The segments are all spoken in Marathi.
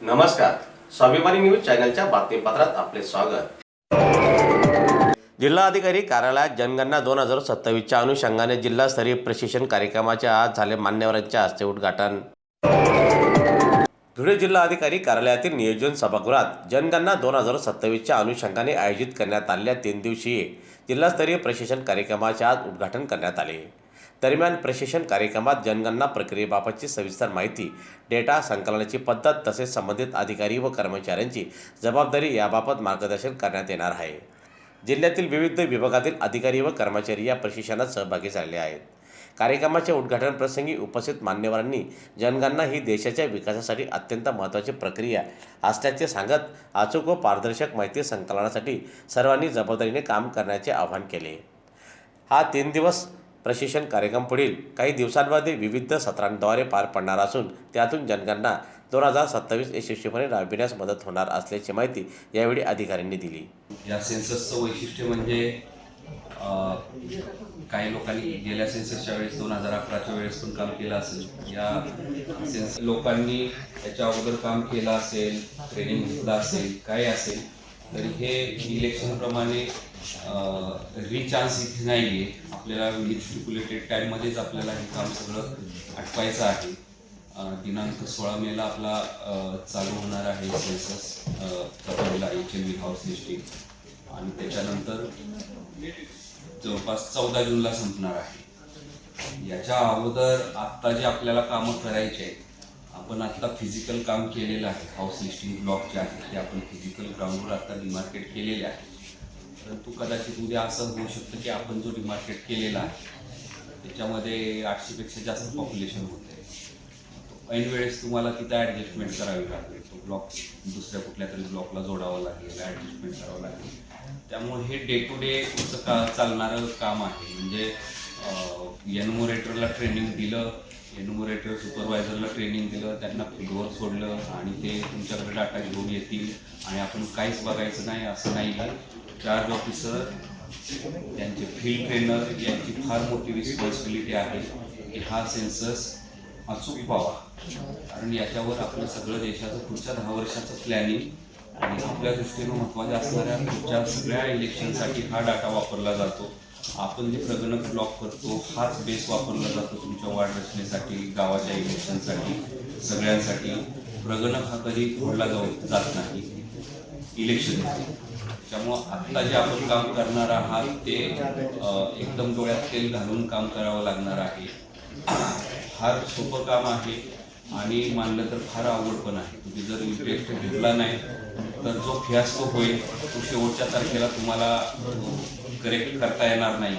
नमस्कार, स्वाभिमानी न्यूज चॅनलच्या बातमीपत्रात आपले स्वागत। जिल्हाधिकारी कार्यालयात जनगणना 2027च्या अनुषंगाने जिल्हास्तरीय प्रशिक्षण कार्यक्रमाचे आज झाले मान्यवरांच्या हस्ते उद्घाटन। धुळे जिल्हाधिकारी कार्यालयातील नियोजन सभागृहात जनगणना 2027च्या अनुषंगाने आयोजित करण्यात आलेल्या 3 दिवसीय जिल्हास्तरीय प्रशिक्षण कार्यक्रमाचे आज उद्घाटन करण्यात आले। दरम्यान प्रशिक्षण कार्यक्रमात जनगणना प्रक्रियेबाबतची सविस्तर माहिती, डेटा संकलनाची पद्धत तसेच संबंधित अधिकारी व कर्मचाऱ्यांची जबाबदारी याबाबत मार्गदर्शन करण्यात येणार आहे। जिल्ह्यातील विविध विभागातील अधिकारी व कर्मचारी या प्रशिक्षणात सहभागी झाले आहेत। कार्यक्रमाच्या उद्घाटन प्रसंगी उपस्थित मान्यवरांनी जनगणना ही देशाच्या विकासासाठी अत्यंत महत्त्वाची प्रक्रिया असल्याचे सांगत अचूक व पारदर्शक माहिती संकलनासाठी सर्वांनी जबाबदारीने काम करण्याचे आवाहन केले। हा 3 दिवस प्रशिक्षण कार्यक्रम पुढील काही दिवसांमध्ये विविध सत्रांद्वारे पार पडणार असून त्यातून जनगणना 2027 यशस्वीपणे राबविण्यास मदत होणार असल्याची माहिती यावेळी अधिकाऱ्यांनी दिली। या सेन्ससचं वैशिष्ट्य म्हणजे काही लोकांनी गेल्या सेन्ससच्या वेळेस 2011च्या वेळेस पण काम केलं असेल। या सेन्सस लोकांनी याच्या अगोदर काम केलं असेल, ट्रेनिंग घेतलं असेल, काय असेल तरी हे इलेक्शनप्रमाणे रिचान्स इथे नाही आहे। आपल्याला स्टिप्युलेटेड टाईममध्येच आपल्याला हे काम सगळं आटवायचं आहे। दिनांक 16 मेला आपला चालू होणार आहे सेन्सस पहिला HMV हाऊस लिस्टिंग आणि त्याच्यानंतर जवळपास 14 जूनला संपणार आहे। याच्या अगोदर आत्ता जे आपल्याला कामं करायचे आहेत, आपण आत्ता फिजिकल काम केलेलं आहे। हाऊस लिस्टिंग ब्लॉक जे आहे ते आपण फिजिकल ग्राउंडवर आत्ता डिमार्केट केलेले आहे। परंतु कदाचित उद्या असं होऊ शकतं की आपण जो डिमार्केट केलेला आहे त्याच्यामध्ये 800पेक्षा जास्त पॉप्युलेशन होते। ऐन वेळेस तुम्हाला तिथं ॲडजस्टमेंट करावी लागेल, तो ब्लॉक दुसऱ्या कुठल्या तरी ब्लॉकला जोडावा लागेल, ॲडजस्टमेंट करावं लागेल। त्यामुळे हे डे टू डे तुमचं चालणारं काम आहे। म्हणजे एन्युमरेटरला ट्रेनिंग दिलं, एन्युमरेटर सुपरवायझरला ट्रेनिंग दिलं, त्यांना फील्डवर सोडलं आणि ते तुमच्याकडे डाटा घेऊन येतील आणि आपण काहीच बघायचं नाही असं नाही आहे। चार्ज ऑफिसर, त्यांचे फील्ड ट्रेनर यांची फार मोठी रिस्पॉन्सिबिलिटी आहे की हा सेन्सस अचूक व्हावा, कारण याच्यावर आपलं सगळं देशाचं पुढच्या 10 वर्षाचं प्लॅनिंग आणि आपल्या दृष्टीनं महत्त्वाच्या असणाऱ्या पुढच्या सगळ्या इलेक्शनसाठी हा डाटा वापरला जातो। आपण जे प्रगणक ब्लॉक करतो हाच बेस वापरला जातो तुमच्या वार्ड रचनेसाठी, गावाच्या इलेक्शनसाठी, सगळ्यांसाठी। प्रगणक हा कधी फोडला जात नाही इलेक्शन। त्यामुळं आत्ता जे आपण काम करणार आहात ते एकदम डोळ्यात तेल घालून काम करावं लागणार आहे। फार सोपं काम आहे आणि मानलं तर फार अवघड पण आहे। तुम्ही जर इंटरेस्ट घेतला नाही तर जो फियास्को होईल तो शेवटच्या तारखेला तुम्हाला करेक्ट करता येणार नाही।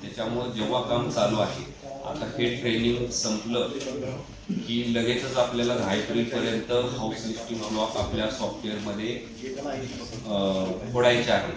त्याच्यामुळं जेव्हा काम चालू आहे, आता हे ट्रेनिंग संपलं की लगेचच आपल्याला 10 एप्रिलपर्यंत हाऊस लिस्टिंग ब्लॉक आपल्या सॉफ्टवेअरमध्ये फोडायचे आहे।